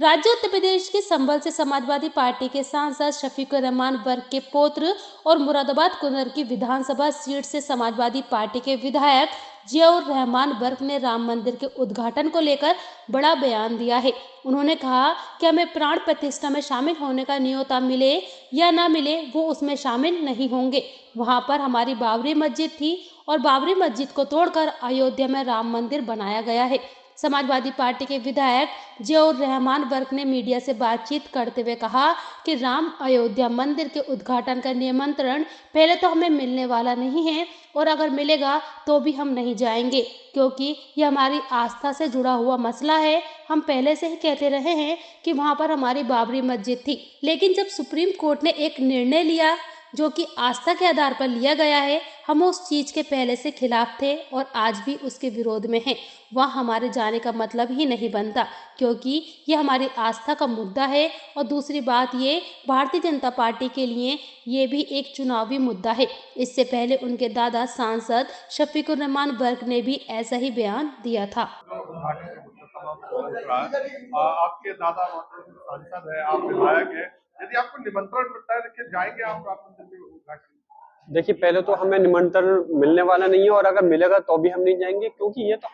राज्य उत्तर प्रदेश के संभल से समाजवादी पार्टी के सांसद शफीकुर रहमान वर्ग के पौत्र और मुरादाबाद कुनर की विधानसभा सीट से समाजवादी पार्टी के विधायक जियाउर रहमान वर्ग ने राम मंदिर के उद्घाटन को लेकर बड़ा बयान दिया है। उन्होंने कहा कि हमें प्राण प्रतिष्ठा में शामिल होने का न्योता मिले या ना मिले, वो उसमें शामिल नहीं होंगे। वहां पर हमारी बाबरी मस्जिद थी और बाबरी मस्जिद को तोड़कर अयोध्या में राम मंदिर बनाया गया है। समाजवादी पार्टी के विधायक जियाउर रहमान वर्ग ने मीडिया से बातचीत करते हुए कहा कि राम अयोध्या मंदिर के उद्घाटन का निमंत्रण पहले तो हमें मिलने वाला नहीं है, और अगर मिलेगा तो भी हम नहीं जाएंगे, क्योंकि ये हमारी आस्था से जुड़ा हुआ मसला है। हम पहले से ही कहते रहे हैं कि वहां पर हमारी बाबरी मस्जिद थी, लेकिन जब सुप्रीम कोर्ट ने एक निर्णय लिया जो कि आस्था के आधार पर लिया गया है, हम उस चीज के पहले से खिलाफ थे और आज भी उसके विरोध में हैं। वह हमारे जाने का मतलब ही नहीं बनता, क्योंकि ये हमारी आस्था का मुद्दा है। और दूसरी बात, ये भारतीय जनता पार्टी के लिए ये भी एक चुनावी मुद्दा है। इससे पहले उनके दादा सांसद शफीकुर रहमान वर्ग ने भी ऐसा ही बयान दिया था। उद्घाटन के मुद्दे तमाम उठ रहा है। आपके दादा सांसद है, आप विधायक है, यदि आपको निमंत्रण मिलता है देखिए जाएंगे आप राम मंदिर के उद्घाटन? देखिए, पहले तो हमें निमंत्रण मिलने वाला नहीं है और अगर मिलेगा तो भी हम नहीं जाएंगे, क्योंकि ये तो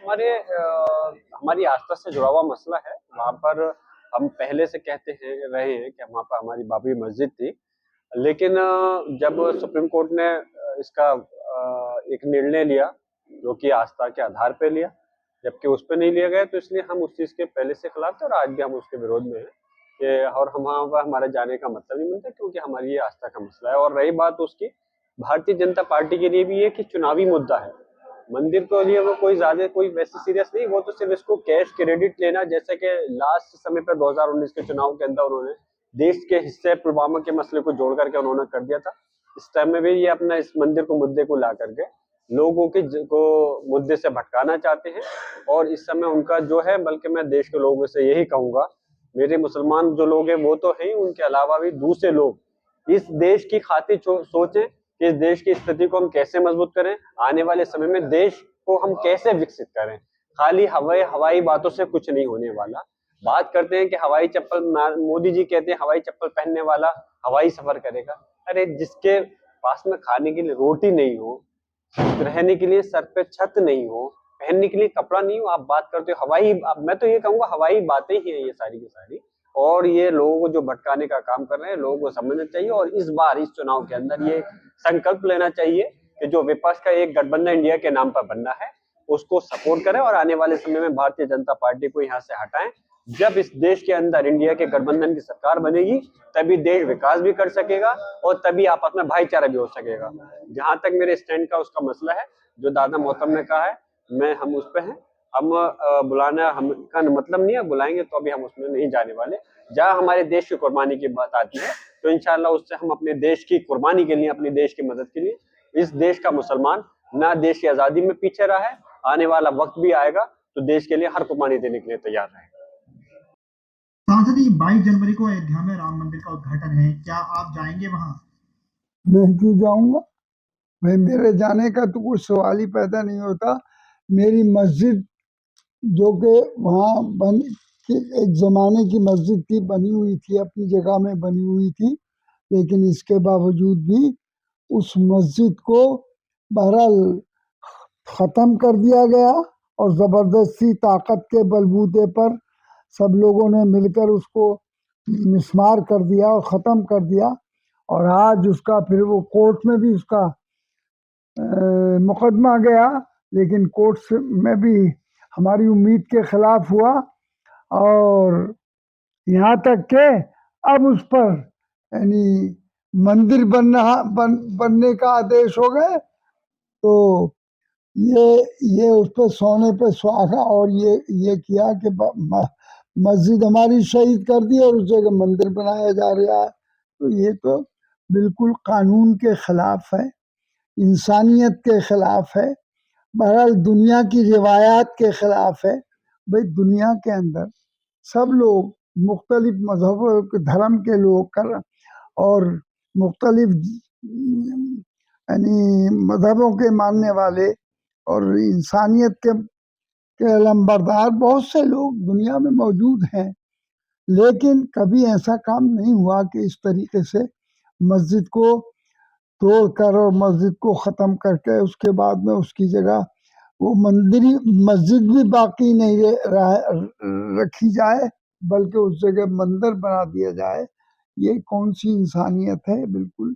हमारी आस्था से जुड़ा हुआ मसला है। वहाँ पर हम पहले से कहते हैं रहे हैं कि वहाँ पर हमारी बाबरी मस्जिद थी, लेकिन जब सुप्रीम कोर्ट ने इसका एक निर्णय लिया जो कि आस्था के आधार पे लिया, जबकि उस पर नहीं लिया गया, तो इसलिए हम उस चीज़ के पहले से खिलाफ थे और आज भी हम उसके विरोध में हैं कि और हम वहाँ पर हमारे जाने का मतलब नहीं बनता, क्योंकि हमारी ये आस्था का मसला है। और रही बात उसकी, भारतीय जनता पार्टी के लिए भी ये कि चुनावी मुद्दा है। मंदिर के लिए वो कोई वैसे सीरियस नहीं, वो तो सिर्फ इसको कैश क्रेडिट लेना, जैसे कि लास्ट समय पर 2019 के चुनाव के अंदर उन्होंने देश के हिस्से पुलवामा के मसले को जोड़ करके उन्होंने कर दिया था। इस टाइम में भी ये अपना इस मंदिर को मुद्दे को ला करके लोगों को मुद्दे से भटकाना चाहते हैं। और इस समय उनका जो है, बल्कि मैं देश के लोगों से यही कहूंगा, मेरे मुसलमान जो लोग हैं वो तो हैं, उनके अलावा भी दूसरे लोग इस देश की खातिर सोचें कि इस देश की स्थिति को हम कैसे मजबूत करें, आने वाले समय में देश को हम कैसे विकसित करें। खाली हवाई बातों से कुछ नहीं होने वाला। बात करते हैं कि हवाई चप्पल, मोदी जी कहते हैं हवाई चप्पल पहनने वाला हवाई सफर करेगा। अरे जिसके पास में खाने के लिए रोटी नहीं हो, रहने के लिए सर पे छत नहीं हो, पहनने के लिए कपड़ा नहीं हो, आप बात करते हो हवाई। मैं तो ये कहूंगा हवाई बातें ही हैं ये सारी की सारी। और ये लोगों को जो भटकाने का काम कर रहे हैं, लोगों को समझना चाहिए और इस बार इस चुनाव के अंदर ये संकल्प लेना चाहिए कि जो विपक्ष का एक गठबंधन इंडिया के नाम पर बनना है उसको सपोर्ट करें और आने वाले समय में भारतीय जनता पार्टी को यहाँ से हटाएं। जब इस देश के अंदर इंडिया के गठबंधन की सरकार बनेगी तभी देश विकास भी कर सकेगा और तभी आपस में भाईचारा भी हो सकेगा। जहां तक मेरे स्टैंड का उसका मसला है, जो दादा मोहतरम ने कहा है, हम उस पे हैं। हम बुलाना हमका मतलब नहीं है, बुलाएंगे तो अभी हम उसमें नहीं जाने वाले। जहाँ हमारे देश की कुर्बानी की बात आती है तो इंशाल्लाह उससे हम अपने देश की कुर्बानी के लिए, अपने देश की मदद के लिए, इस देश का मुसलमान ना देश की आजादी में पीछे रहा है, आने वाला वक्त भी आएगा तो देश के लिए हर कुर्बानी देने के लिए तैयार रहेगा। सांसद जी, 22 जनवरी को अयोध्या में राम मंदिर का उद्घाटन है, क्या आप जाएंगे वहां? मैं क्यों जाऊंगा भाई, मेरे जाने का तो कुछ सवाल ही पैदा नहीं होता। मेरी मस्जिद जो कि वहाँ एक जमाने की मस्जिद थी, बनी हुई थी, अपनी जगह में बनी हुई थी, लेकिन इसके बावजूद भी उस मस्जिद को बहरहाल ख़त्म कर दिया गया और ज़बरदस्ती ताकत के बलबूते पर सब लोगों ने मिलकर उसको मिस्मार कर दिया और ख़त्म कर दिया। और आज उसका फिर वो कोर्ट में भी उसका मुकदमा गया, लेकिन कोर्ट में भी हमारी उम्मीद के खिलाफ हुआ और यहाँ तक के अब उस पर यानी मंदिर बनने का आदेश हो गए। तो ये उस पर सोने पे सुहागा और ये किया कि मस्जिद हमारी शहीद कर दी और उस जगह मंदिर बनाया जा रहा है। तो ये तो बिल्कुल कानून के खिलाफ है, इंसानियत के खिलाफ है, बहरहाल दुनिया की रिवायात के खिलाफ है। भाई दुनिया के अंदर सब लोग मुख्तलिफ मजहबों के धर्म के लोग कर और मुख्तलिफ यानी मजहबों के मानने वाले और इंसानियत के लंबरदार बहुत से लोग दुनिया में मौजूद हैं, लेकिन कभी ऐसा काम नहीं हुआ कि इस तरीके से मस्जिद को तोड़कर और मस्जिद को ख़त्म करके उसके बाद में उसकी जगह वो मंदिर ही मस्जिद भी बाकी नहीं रखी जाए, बल्कि उस जगह मंदिर बना दिया जाए। ये कौन सी इंसानियत है? बिल्कुल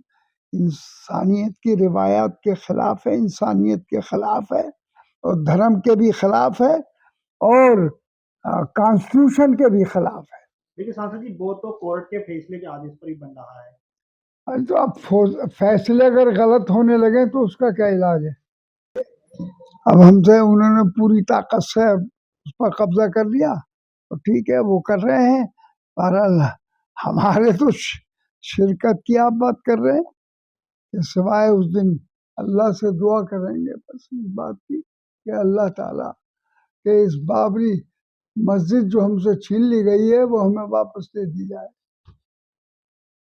इंसानियत की रिवायात के खिलाफ है, इंसानियत के खिलाफ है और धर्म के भी खिलाफ है और कॉन्स्टिट्यूशन के भी खिलाफ है। देखिए सांसद जी, वो तो कोर्ट के फैसले के आदेश पर ही बन रहा है। अरे तो अब फैसले अगर गलत होने लगे तो उसका क्या इलाज है? अब हमसे उन्होंने पूरी ताकत से उस पर कब्जा कर लिया तो ठीक है, वो कर रहे हैं। बहरहाल हमारे तो शिरकत की आप बात कर रहे हैं कि सिवाय उस दिन अल्लाह से दुआ करेंगे बस इस बात की कि अल्लाह ताला के इस बाबरी मस्जिद जो हमसे छीन ली गई है वो हमें वापस दे दी जाए।